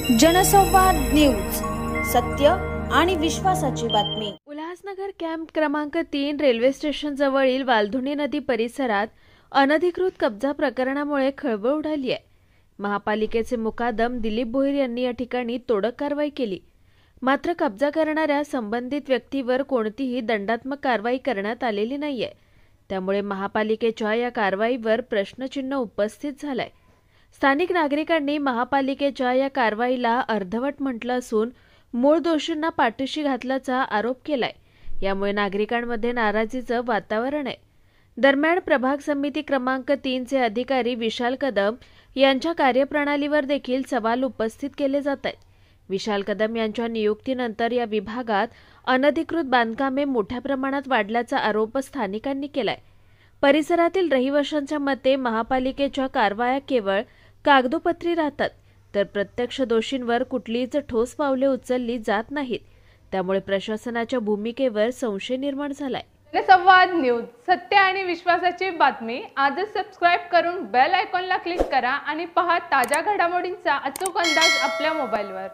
जनसंवाद न्यूज, सत्य आणि विश्वासाची बातमी। उल्हासनगर कॅम्प क्रमांक 3 रेल्वे स्टेशन जवळील वालधुणी नदी परिसरात अनधिकृत कब्जा प्रकरणामुळे खळबळ उडाली आहे। महापालिकेचे मुकादम दिलीप भोईर यांनी या ठिकाणी तोडक कारवाई केली। मात्र कब्जा करणाऱ्या संबंधित व्यक्तीवर कोणतीही दंडात्मक कारवाई करण्यात आलेली नाहीये। त्यामुळे महापालिकेच्या या कारवाईवर प्रश्नचिन्ह उपस्थित झालंय। स्थानिक नागरिकांनी महापालिकेच्या या कारवाईला अर्धवट म्हटलं असून मूळ दोषींना पाठीशी घातल्याचा आरोप केलाय। यामुळे नागरिकांमध्ये नाराजीचं वातावरण आहे। दरम्यान प्रभाग समिती क्रमांक 3 चे अधिकारी विशाल कदम यांच्या कार्यप्रणालीवर देखील सवाल उपस्थित केले जात आहेत। विशाल कदम यांच्या नियुक्तीनंतर या विभागात अनधिकृत बांधकामे मोठ्या प्रमाणात वाढल्याचा आरोप स्थानिकांनी केलाय। परिसरातील रहिवाशांच्या मते महापालिकेच्या कारवाया केवळ कागदोपत्री राहतात, तर प्रत्यक्ष दोषींवर कुठलीच ठोस पावले उचलली जात नाहीत। त्यामुळे प्रशासनाच्या भूमिकेवर संशय निर्माण झालाय। जनसंवाद न्यूज, सत्य आणि विश्वासाची बातमी। आजच सबस्क्राइब करून बेल आयकॉनला क्लिक करा आणि पहा ताज्या घडामोडींचा अचूक अंदाज आपल्या मोबाईलवर।